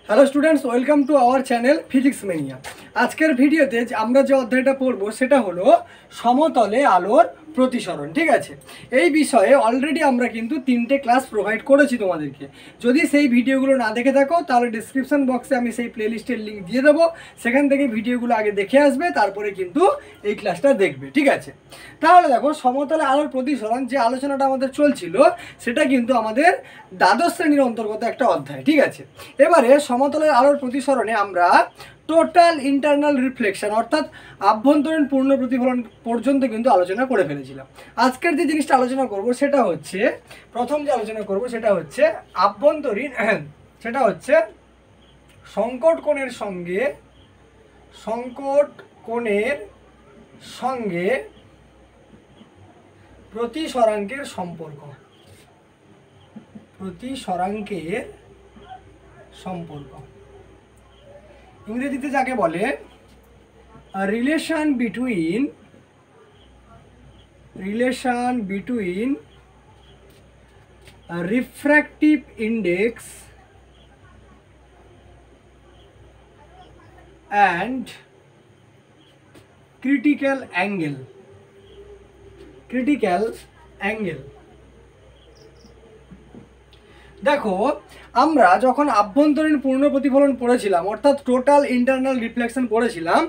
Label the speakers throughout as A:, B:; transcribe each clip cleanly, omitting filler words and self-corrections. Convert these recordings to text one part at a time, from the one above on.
A: Hello students, welcome to our channel physics mania. আজকের ভিডিওতে আমরা যে অধ্যায়টা পড়বো সেটা হলো সমতলে আলোর প্রতিসরণ। ঠিক আছে, এই বিষয়ে অলরেডি আমরা কিন্তু 3টে ক্লাস প্রোভাইড করেছি তোমাদেরকে। যদি সেই ভিডিওগুলো না দেখে থাকো তাহলে ডিসক্রিপশন বক্সে আমি সেই প্লেলিস্টের লিঙ্ক দিয়ে দেবো, সেখান থেকে ভিডিওগুলো আগে দেখে আসবে, তারপরে কিন্তু এই ক্লাসটা দেখবে। ঠিক আছে, তাহলে দেখো সমতলে আলোর প্রতিসরণ যে আলোচনাটা আমাদের চলছিল সেটা কিন্তু আমাদের দ্বাদশ শ্রেণীর অন্তর্গত একটা অধ্যায়। ঠিক আছে, এবারে সমতলের আলোর প্রতিসরণে আমরা টোটাল ইন্টারনাল রিফ্লেকশন অর্থাৎ আভ্যন্তরীণ পূর্ণ প্রতিফলন পর্যন্ত কিন্তু আলোচনা করে ফেলেছিলাম। আজকের যে জিনিসটা আলোচনা করব সেটা হচ্ছে, প্রথম যে আলোচনা করব সেটা হচ্ছে আভ্যন্তরীণ, সেটা হচ্ছে সংকট কোণের সঙ্গে প্রতিসরাঙ্কের সম্পর্ক। ইংরেজিতে যাকে বলে relation between refractive index and critical angle. দেখো, আমরা যখন আভ্যন্তরীণ পূর্ণ প্রতিফলন পড়েছিলাম অর্থাৎ টোটাল ইন্টারনাল রিফ্লেকশন পড়েছিলাম,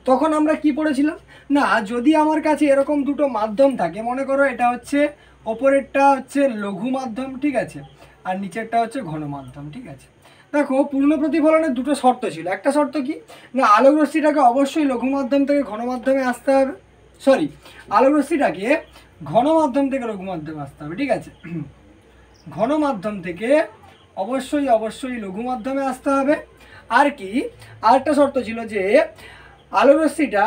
A: তখন আমরা কি পড়েছিলাম না, যদি আমার কাছে এরকম দুটো মাধ্যম থাকে, মনে করো এটা হচ্ছে ওপরেরটা হচ্ছে লঘু মাধ্যম, ঠিক আছে, আর নিচেরটা হচ্ছে ঘন মাধ্যম। ঠিক আছে, দেখো পূর্ণ প্রতিফলনের দুটো শর্ত ছিল। একটা শর্ত কি না, আলোক রশ্মিটাকে অবশ্যই লঘু মাধ্যম থেকে ঘন মাধ্যমে আসতে হবে, আলোক রশ্মিটাকে ঘন মাধ্যম থেকে লঘু মাধ্যমে আসতে হবে। ঠিক আছে, ঘন মাধ্যম থেকে অবশ্যই লঘু মাধ্যমে আসতে হবে। আর কি আরেকটা শর্ত ছিল যে আলোক রশ্মিটা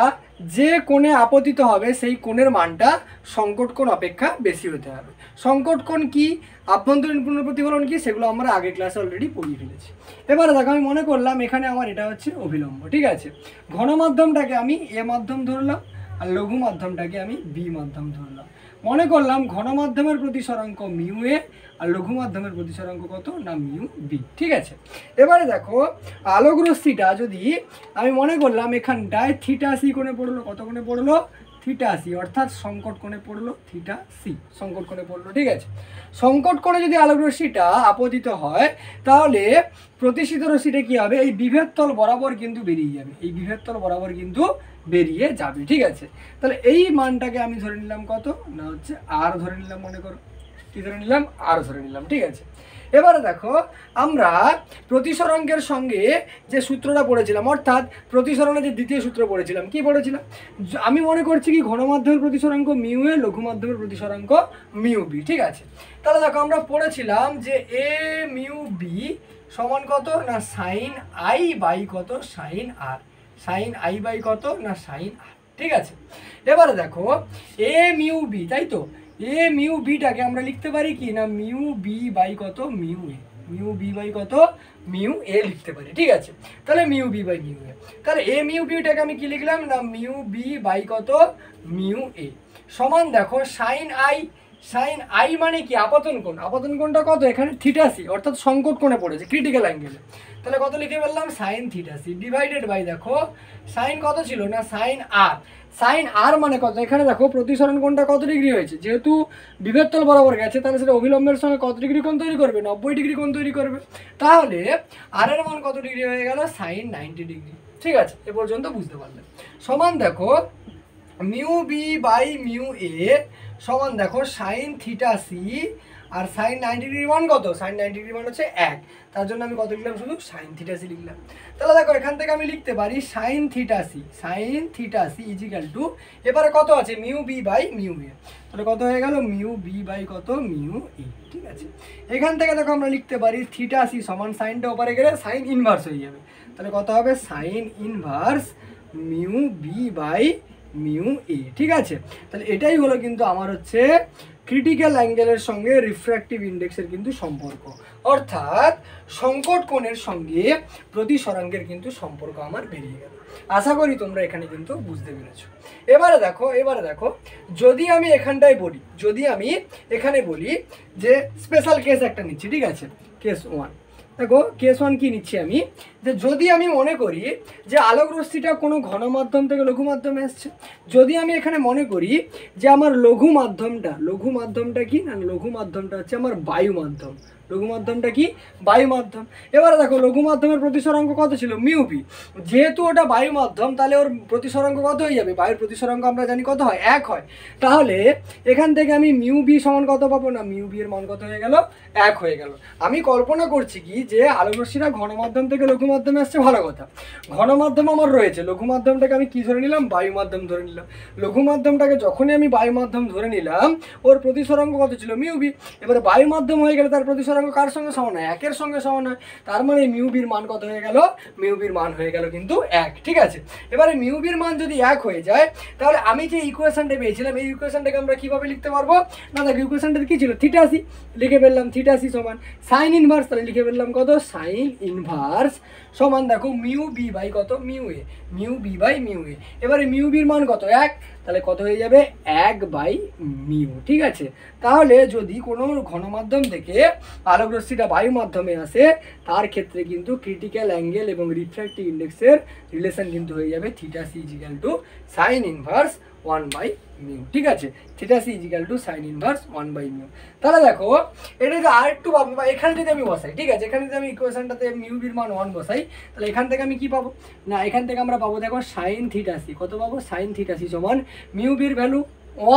A: যে কোণে আপতিত হবে সেই কোণের মানটা সংকট কোণ অপেক্ষা বেশি হতে হবে। সংকট কোণ কি, আভ্যন্তরীণ পূর্ণ প্রতিফলন কি, সেগুলো আমরা আগের ক্লাসে অলরেডি পড়িয়ে ফেলেছি। এবারে দেখো, আমি মনে করলাম এখানে আমার এটা হচ্ছে অভিলম্ব। ঠিক আছে, ঘন মাধ্যমটাকে আমি এ মাধ্যম ধরলাম আর লঘু মাধ্যমটাকে আমি বি মাধ্যম ধরলাম। মনে করলাম ঘন মাধ্যমের প্রতিসরাঙ্ক মিউ এ আর লঘু মাধ্যমের প্রতিসরাঙ্ক কত না মিউ বি। ঠিক আছে, এবারে দেখো আলোক রশ্মিটা যদি আমি মনে করলাম এখানটায় থিটা সি কোণে পড়লো, কত কোণে পড়লো থিটা সি, অর্থাৎ সংকট কোণে পড়লো থিটা সি, সংকট কোণে পড়লো। ঠিক আছে, সংকট কোণে যদি আলোক রশ্মিটা আপতিত হয় তাহলে প্রতিসিত রশ্মিটা কি হবে, এই বিভেদ তল বরাবর কিন্তু বেরিয়ে যাবে। ঠিক আছে, তাহলে এই মানটাকে আমি ধরে নিলাম কত না হচ্ছে আর ধরে নিলাম, মনে করো কি ধরে নিলাম আর ধরে নিলাম। ঠিক আছে, এবারে দেখো আমরা প্রতিসরাঙ্কের সঙ্গে যে সূত্রটা পড়েছিলাম অর্থাৎ প্রতিসরণের যে দ্বিতীয় সূত্র পড়েছিলাম, কি পড়েছিলাম, আমি মনে করছি কি ঘন মাধ্যমের প্রতিসরাঙ্ক মিউ এ, লঘু মাধ্যমের প্রতিসরাঙ্ক মিউ বি। ঠিক আছে, তাহলে দেখো আমরা পড়েছিলাম যে এ মিউ বি সমান কত না সাইন আই বাই কত sine R, sine I by কত না সাইন আর। ঠিক আছে, এবারে দেখো এ মিউ বি, তাই তো, এ মিউ বিটাকে আমরা লিখতে পারি কি না মিউ বি বাই কত mu A, mu B by কত মিউ এ লিখতে পারি। ঠিক আছে, তাহলে mu B by mu A, তাহলে এ মিউ বিটাকে আমি কি লিখলাম না মিউ বি বাই কত মিউ এ সমান দেখো সাইন আই মানে কি আপতন কোণটা কত এখানে থিটা সি, অর্থাৎ সংকট কোণে পড়েছে ক্রিটিক্যাল অ্যাঙ্গেলে, তাহলে কত লিখে ফেললাম sine theta C divided by দেখো সাইন কত ছিল না সাইন আর মানে কত, এখানে দেখো প্রতিসরণ কোণটা কত ডিগ্রি হয়েছে, যেহেতু বিভেদ তল বরাবর গেছে তাহলে সেটা অভিলম্বের সঙ্গে কত ডিগ্রি কোণ তৈরি করবে, 90 ডিগ্রি কোণ তৈরি করবে, তাহলে আর এর মান কত ডিগ্রি হয়ে গেল সাইন 90 ডিগ্রি। ঠিক আছে, এ পর্যন্ত বুঝতে পারলেন। সমান দেখো mu B by mu A সমান দেখো সাইন থিটা সি, আর সাইন 90 ডিগ্রি মান কত, সাইন 90 ডিগ্রি মান হচ্ছে 1, তার জন্য আমি কত লিখলাম শুধু সাইন থিটা সি লিখলাম। তাহলে দেখো এখান থেকে আমি লিখতে পারি sine theta C is equal to, এবারে কত আছে mu B by mu A, তাহলে কত হয়ে গেল মিউ বি বাই কত মিউ এ। ঠিক আছে, এখান থেকে দেখো আমরা লিখতে পারি থিটা সি সমান সাইনটা ওপারে গেলে সাইন ইনভার্স হয়ে যাবে, তাহলে কত হবে sine inverse mu B by mu A. ঠিক আছে, তাহলে এটাই হলো কিন্তু আমার হচ্ছে ক্রিটিক্যাল অ্যাঙ্গেলের সঙ্গে রিফ্র্যাক্টিভ ইন্ডেক্সের কিন্তু সম্পর্ক, অর্থাৎ সংকট কোণের সঙ্গে প্রতিসরাঙ্কের কিন্তু সম্পর্ক আমার বেরিয়ে গেল। আশা করি তোমরা এখানে কিন্তু বুঝতে পেরেছো। এবারে দেখো যদি আমি এখানটায় বলি, যদি আমি এখানে বলি যে স্পেশাল কেস একটা নিচ্ছি, ঠিক আছে, কেস 1, দেখো কেস ওয়ান কী নিচ্ছি আমি, যে যদি আমি মনে করি যে আলোক রশ্মিটা কোনো ঘন মাধ্যম থেকে লঘু মাধ্যমে এসছে, যদি আমি এখানে মনে করি যে আমার লঘু মাধ্যমটা কি না, লঘু মাধ্যমটা হচ্ছে আমার বায়ু মাধ্যম, লঘু মাধ্যমটা কি বায়ু মাধ্যম। এবারে দেখো লঘু মাধ্যমের প্রতিসরাঙ্ক কত ছিল মিউবি, যেহেতু ওটা বায়ু মাধ্যম তাহলে ওর প্রতিসরাঙ্ক কত হয়ে যাবে, বায়ুর প্রতিসরাঙ্ক আমরা জানি কত হয়, 1 হয়। তাহলে এখান থেকে আমি মিউবি সমান কত পাবো না, মিউবি এর মান কত হয়ে গেল, 1 হয়ে গেল। আমি কল্পনা করছি কি যে আলোক রশ্মিটা ঘন মাধ্যম থেকে লঘু মাধ্যমে আসছে, ভালো কথা, ঘন মাধ্যম আমার রয়েছে, লঘু মাধ্যমটাকে আমি কি ধরে নিলাম, বায়ু মাধ্যম ধরে নিলাম। লঘু মাধ্যমটাকে যখনই আমি বায়ু মাধ্যম ধরে নিলাম ওর প্রতিসরাঙ্ক কত ছিল মিউবি, এবারে বায়ু মাধ্যম হয়ে গেলে তার প্রতিসরাঙ্ক কার সঙ্গে সমান হয়, 1 এর সঙ্গে সমান হয়। তার মানে মিউবির মান কত হয়ে গেল, মিউবির মান হয়ে গেল কিন্তু 1, ঠিক আছে। এবারে মিউবির মান যদি 1 হয়ে যায় তাহলে আমি যে ইকুয়েশনটা পেয়েছিলাম এই ইকুয়েশনটাকে আমরা কিভাবে লিখতে পারবো না, দেখ ইকুয়েশনটা কি ছিল, থিটা সি, লিখে ফেললাম থিটা সি সমান সাইন ইনভার্স, তাহলে লিখে ফেললাম কত, সাইন ইনভার্স সমান দেখো মিউ বি বাই কত, mu A, mu B by mu A. এবারে মিউ বির মান কত, 1, তাহলে কত হয়ে যাবে 1 বাই মিউ, ঠিক আছে। তাহলে যদি কোনো ঘন মাধ্যম থেকে আলোক রশ্মিটা বায়ু মাধ্যমে আসে তার ক্ষেত্রে কিন্তু ক্রিটিক্যাল অ্যাঙ্গেল এবং রিফ্র্যাক্টিভ ইন্ডেক্সের রিলেশন কিন্তু হয়ে যাবে theta C is equal to sine inverse 1 by mu, ঠিক আছে, theta C is equal to sine inverse 1 by mu. তাহলে দেখো এটা যদি আর একটু পাবো, বা এখানে যদি আমি বসাই, ঠিক আছে, এখানে যদি আমি ইকুয়েশনটাতে মিউ বির মান 1 বসাই তাহলে এখান থেকে আমি কি পাবো না, এখান থেকে আমরা পাবো দেখো সাইন থিটা সি, কত পাবো, সাইন থিটা সি সমান মিউ বির ভ্যালু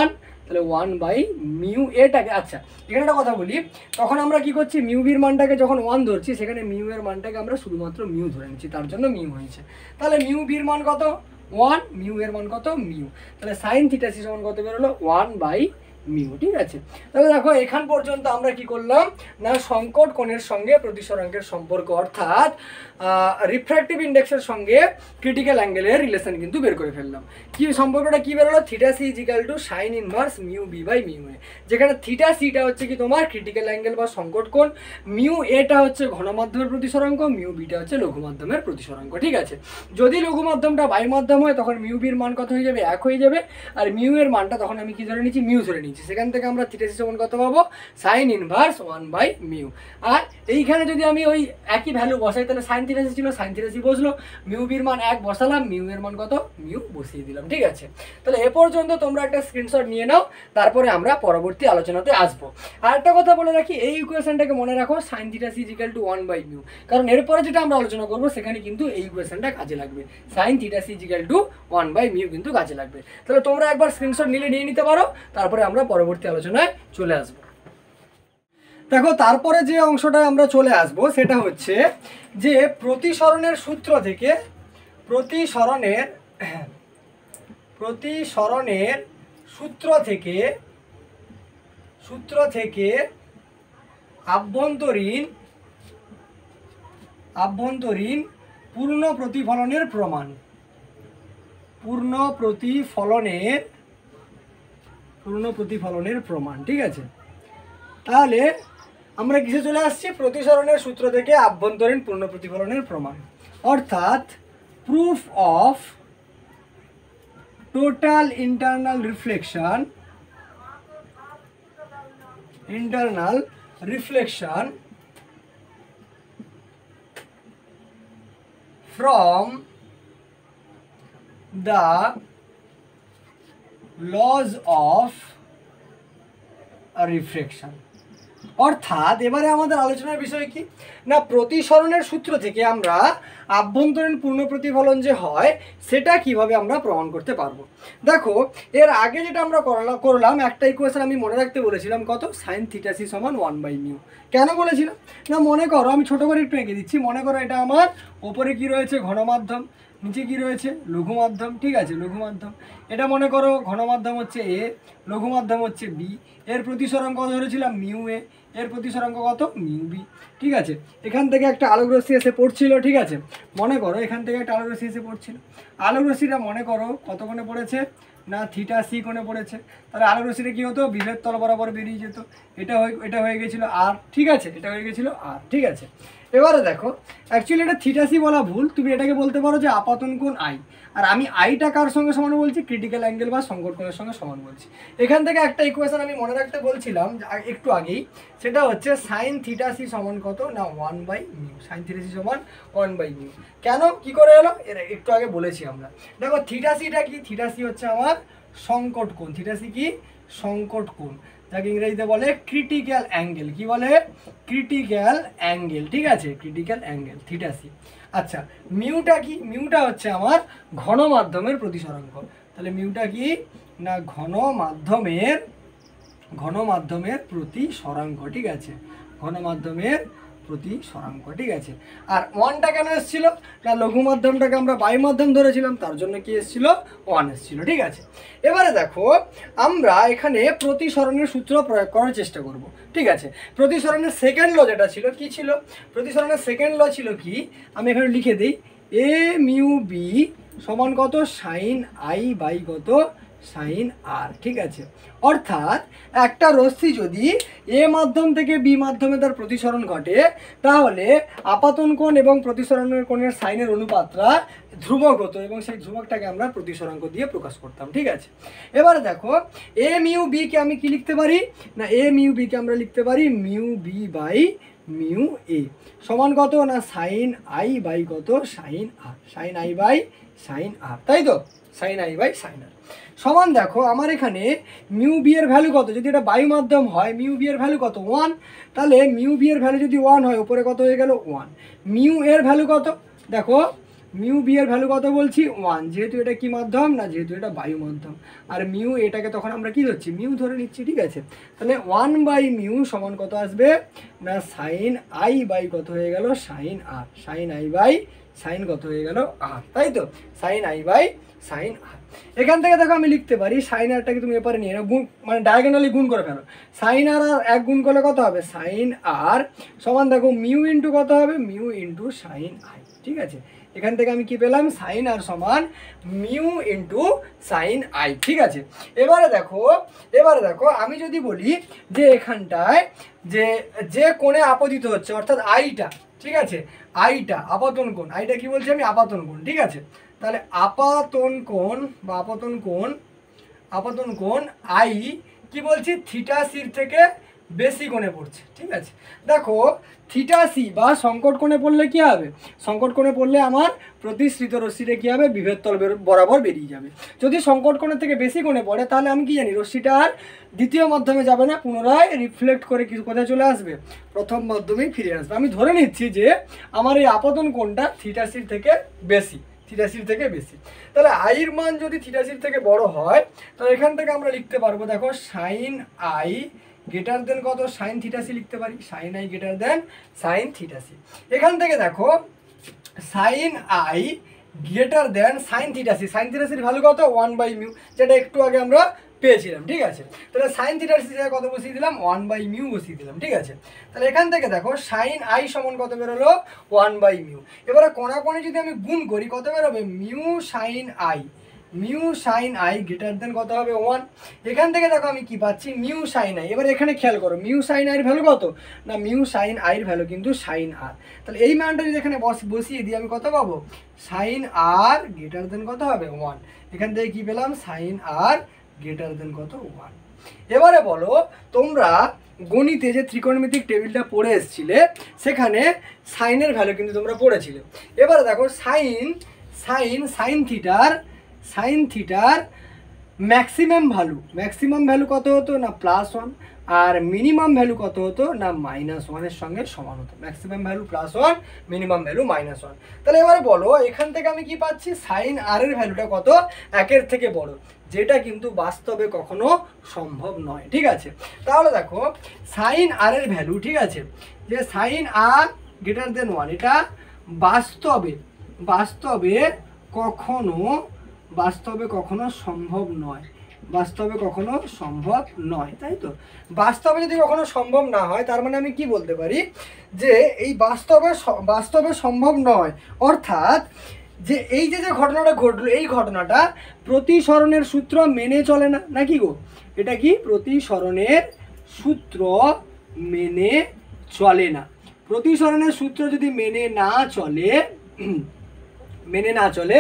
A: 1, তাহলে 1 বাই মিউ এটাকে। আচ্ছা এখানে একটা কথা বলি, তখন আমরা কি করছি, মিউ বির মানটাকে যখন 1 ধরছি সেখানে মিউ এর মানটাকে আমরা শুধুমাত্র মিউ ধরে নিচ্ছি, তার জন্য মিউ হয়েছে। তাহলে মিউ বির মান কত 1, মিউ এর মান কত মিউ, তাহলে সাইন থিটা সি সমান কত বেরোলো 1 বাই মিউ, ঠিক আছে। তাহলে দেখো এখান পর্যন্ত আমরা কি করলাম না, সংকট কোণের সঙ্গে প্রতিসরাঙ্কের সম্পর্ক অর্থাৎ রিফ্র্যাক্টিভ ইন্ডেক্সের সঙ্গে ক্রিটিক্যাল অ্যাঙ্গেলের রিলেশন কিন্তু বের করে ফেললাম। কি সম্পর্কটা কি বেরোলো, theta C is equal to sine inverse mu B by mu A, যেখানে থিটা সিটা হচ্ছে কি তোমার ক্রিটিক্যাল অ্যাঙ্গেল বা সংকট কোণ, মিউ এটা হচ্ছে ঘন মাধ্যমের প্রতিসরাঙ্ক, মিউ বিটা হচ্ছে লঘু মাধ্যমের প্রতিসরাঙ্ক, ঠিক আছে। যদি লঘু মাধ্যমটা বায়ু মাধ্যম হয় তখন মিউ বির মান কত হয়ে যাবে, 1 হয়ে যাবে, আর মিউ এর মানটা তখন আমি কি ধরে নিচ্ছি, মিউ ধরে নিচ্ছি, সেখান থেকে আমরা থিটা সি সমান কত পাবো, সাইন ইনভার্স 1 বাই মিউ। আর এইখানে যদি আমি ওই একই ভ্যালু বসাই তাহলে সাইন থিটা সি ছিল, সাইন থিটা সি বসলো, মিউ বির মান 1 বসালাম, মিউ এর মান কত, মিউ বসিয়ে দিলাম, ঠিক আছে। তাহলে এ পর্যন্ত তোমরা একটা স্ক্রিনশট নিয়ে নাও, তারপরে আমরা পরবর্তী আলোচনাতে আসবো। আর একটা কথা বলে রাখি, এই ইকুয়েশনটাকে মনে রাখো sine theta C is equal to 1 by mu, কারণ এরপরে যেটা আমরা আলোচনা করবো সেখানে কিন্তু এই ইকুয়েশনটা কাজে লাগবে, sine theta C is equal to 1 by mu কিন্তু কাজে লাগবে। তাহলে তোমরা একবার স্ক্রিনশট নিয়ে নিতে পারো, তারপরে আমরা পরবর্তী আলোচনায় চলে আসবো। দেখো তারপরে যে অংশটা আমরা চলে আসবো সেটা হচ্ছে যে প্রতিসরণের সূত্র থেকে সূত্র থেকে আভ্যন্তরীণ পূর্ণ প্রতিফলনের প্রমাণ, ঠিক আছে। তাহলে আমরা কিসে চলে আসছি, প্রতিসরণের সূত্র থেকে আভ্যন্তরীণ পূর্ণ প্রতিফলনের প্রমাণ, অর্থাৎ proof of total internal reflection from the laws of refraction। অর্থাৎ এবারে আমাদের আলোচনার বিষয় কি না, প্রতিসরণের সূত্র থেকে আমরা আভ্যন্তরীণ পূর্ণ প্রতিফলন যে হয় সেটা কিভাবে আমরা প্রমাণ করতে পারবো। দেখো এর আগে যেটা আমরা করলাম একটা ইকুয়েশন আমি মনে রাখতে বলেছিলাম, কত, সাইন থিটা সি সমান 1 বাই মিউ। কেন বলেছিলাম না, মনে করো আমি ছোটো করে একটু এঁকে দিচ্ছি, মনে করো এটা আমার ওপরে কি রয়েছে, ঘন মাধ্যম, নিচে কি রয়েছে, লঘু মাধ্যম, ঠিক আছে, লঘু মাধ্যম। এটা মনে করো ঘন মাধ্যম হচ্ছে এ, লঘু মাধ্যম হচ্ছে বি, এর প্রতিসরাঙ্ক কত ধরেছিলাম মিউ এ, এর প্রতিসরাঙ্ক কত মিউ বি, ঠিক আছে। এখান থেকে একটা আলোক রশ্মি এসে পড়ছিল, ঠিক আছে, মনে করো এখান থেকে একটা আলোক রশ্মি এসে পড়ছিল, আলোক রশ্মিটা মনে করো কত কোণে পড়েছে না, থিটা সি কোণে পড়েছে, তাহলে আলোক রশ্মিটা কী হতো, বিভেদ তল বরাবর বেরিয়ে যেত, এটা হয়ে গেছিলো আর, ঠিক আছে, এটা হয়ে গেছিলো আর, ঠিক আছে। এবারে দেখো অ্যাকচুয়ালি এটা থিটা সি বলা ভুল, তুমি এটাকে বলতে পারো যে আপাতন কোণ আই, আর আমি আইটা কার সঙ্গে সমান বলছি, ক্রিটিক্যাল অ্যাঙ্গেল বা সংকট কোণের সঙ্গে সমান বলছি। এখান থেকে একটা ইকুয়েশন আমি মনে রাখতে বলছিলাম একটু আগেই, সেটা হচ্ছে সাইন থিটা সি সমান কত না 1/μ, সাইন থিটা সি সমান 1/μ। কেন কি করে এলো এর একটু আগে বলেছি আমরা। দেখো থিটা সিটা কি, থিটা সি হচ্ছে আমার সংকট কোণ, থিটা সি কি সংকট কোণ, যাকে ইংরেজিতে বলে ক্রিটিক্যাল অ্যাঙ্গেল। কি বলে? ক্রিটিক্যাল অ্যাঙ্গেল, ঠিক আছে, ক্রিটিক্যাল অ্যাঙ্গেল থিটা সি। আচ্ছা মিউটা কি? মিউটা হচ্ছে আমার ঘন মাধ্যমের প্রতিসরাঙ্ক। তাহলে মিউটা কি না ঘন মাধ্যমের প্রতিসরাঙ্ক, ঠিক আছে, ঘন মাধ্যমের প্রতিসরাঙ্ক, ঠিক আছে। আর ওয়ানটা কেন এসেছিল না লঘু মাধ্যমটাকে আমরা বায়ু মাধ্যম ধরেছিলাম, তার জন্য কি এসেছিল ওয়ান এসেছিল, ঠিক আছে। এবারে দেখো আমরা এখানে প্রতিসরণের সূত্র প্রয়োগ করার চেষ্টা করব, ঠিক আছে। প্রতিসরণের সেকেন্ড ল যেটা ছিল কি ছিল, প্রতিসরণের সেকেন্ড ল ছিল কি, আমি এখানে লিখে দিই, এ মিউ বি সমান কত সাইন আই বাই কত সাইন আর, ঠিক আছে। অর্থাৎ একটা রশ্মি যদি এ মাধ্যম থেকে বি মাধ্যমে তার প্রতিসরণ ঘটে, তাহলে আপাতন কোণ এবং প্রতিসরণের কোণের সাইনের অনুপাতটা ধ্রুবক হতো, এবং সেই ধ্রুবকটাকে আমরা প্রতিসরাঙ্ক দিয়ে প্রকাশ করতাম, ঠিক আছে। এবারে দেখো এ মিউ বি কে আমি কি লিখতে পারি না, এ মিউ বি কে আমরা লিখতে পারি mu B by mu A সমান কত না সাইন আই বাই কত sine R, sine I by sine r, তাই তো, sine I by sine r সমান। দেখো আমার এখানে মিউ বি এর ভ্যালু কত, যদি এটা বায়ু মাধ্যম হয় মিউ বি এর ভ্যালু কত 1, তাহলে মিউ বি এর ভ্যালু যদি 1 হয় উপরে কত হয়ে গেল 1। মিউ এর ভ্যালু কত, দেখো মিউ বি এর ভ্যালু কত বলছি 1, যেহেতু এটা কি মাধ্যম না, যেহেতু এটা বায়ু মাধ্যম, আর মিউ এটাকে তখন আমরা কি ধরছি মিউ ধরে নিচ্ছি, ঠিক আছে। তাহলে 1/μ সমান কত আসবে না সাইন আই বাই কত হয়ে গেল sine R, sine I by sine কত হয়ে গেল আর, তাই তো, সাইন আই বাই সাইন আর। এখান থেকে দেখো আমি লিখতে পারি সাইন আরটাকে তুমি এপারে নিয়ে গুণ, মানে ডায়াগোনালি গুণ করে ফেলো, সাইন আর আর এক গুণ করলে কত হবে সাইন আর সমান দেখো মিউ ইন্টু কত হবে মিউ ইন্টু সাইন আই, ঠিক আছে। এখান থেকে আমি কি পেলাম সাইন আর সমান মিউ ইন্টু সাইন আই, ঠিক আছে। এবারে দেখো আমি যদি বলি যে এখানটায় যে কোণে আপতিত হচ্ছে অর্থাৎ আইটা, ঠিক আছে, আইটা আপাতন কোণ, আইটা কি বলছি আমি আপাতন কোণ, ঠিক আছে। তাহলে আপাতন কোণ বা আপাতন কোণ আই কি বলছি থিটা সির থেকে বেশি কোণে পড়ছে, ঠিক আছে। দেখো থিটা সি বা সংকট কোণে পড়লে কি হবে, সংকট কোণে পড়লে আমার প্রতিসৃত রশ্মিটা কি হবে বিভেদ তল বরাবর বেরিয়ে যাবে। যদি সংকট কোণের থেকে বেশি কোণে পড়ে তাহলে আমি কি জানি রশ্মিটা আর দ্বিতীয় মাধ্যমে যাবে না, পুনরায় রিফ্লেক্ট করে কিছু কোথায় চলে আসবে প্রথম মাধ্যমেই ফিরে আসবে। আমি ধরে নিচ্ছি যে আমার এই আপতন কোণটা থিটা সির থেকে বেশি, থিটা সির থেকে বেশি, তাহলে আইয়ের মান যদি থিটা সির থেকে বড় হয় তাহলে এখান থেকে আমরা লিখতে পারবো দেখো সাইন আই গ্রেটার দেন কত সাইন থিটা সি লিখতে পারি, sine I greater than sine theta C. এখান থেকে দেখো sine I greater than sine theta C, sine theta সির ভ্যালু কত 1/μ, যেটা একটু আগে আমরা পেয়েছিলাম, ঠিক আছে। তাহলে সাইন থিটার সি কত বসিয়ে দিলাম 1/μ বসিয়ে দিলাম, ঠিক আছে। তাহলে এখান থেকে দেখো সাইন আই সমান কত বেরোলো 1/μ। এবারে কোণাকোণে যদি আমি গুণ করি কত বেরোবে মিউ সাইন আই গ্রেটার দেন কত হবে 1। এখান থেকে দেখো আমি কি পাচ্ছি মিউ সাইন আই। এবার এখানে খেয়াল করো মিউ সাইন আইয়ের ভ্যালু কত না মিউ সাইন আইয়ের ভ্যালু কিন্তু সাইন আর। তাহলে এই মানটা যদি এখানে বসিয়ে দিই আমি কত পাবো সাইন আর গ্রেটার দেন কত হবে 1। এখান থেকে কি পেলাম সাইন আর গ্রেটার দেন কত 1। এবারে বলো তোমরা গণিতে যে ত্রিকোণমিতিক টেবিলটা পড়ে এসেছিলে সেখানে সাইনের ভ্যালু কিন্তু তোমরা পড়েছিলে। এবারে দেখো সাইন থিটার ম্যাক্সিমাম ভ্যালু কত হতো না +1, আর মিনিমাম ভ্যালু কত হতো না -1 এর সঙ্গে সমান হতো। Maximum value +1, minimum value -1। তাহলে এবারে বলো এখান থেকে আমি কি পাচ্ছি সাইন আর এর ভ্যালুটা কত 1 থেকে বড়, যেটা কিন্তু বাস্তবে কখনো সম্ভব নয়, ঠিক আছে। তাহলে দেখো সাইন আর এর ভ্যালু, ঠিক আছে, যে সাইন আর গ্রেটার দেন 1 এটা বাস্তবে কখনো সম্ভব নয়, তাই তো। বাস্তবে যদি কখনো সম্ভব না হয় তার মানে আমি কি বলতে পারি যে এই বাস্তবে সম্ভব নয়, অর্থাৎ যে এই যে ঘটনাটা ঘটলো এই ঘটনাটা প্রতিসরণের সূত্র মেনে চলে না, নাকি গো? এটা কি প্রতিসরণের সূত্র মেনে চলে না। প্রতিসরণের সূত্র যদি মেনে না চলে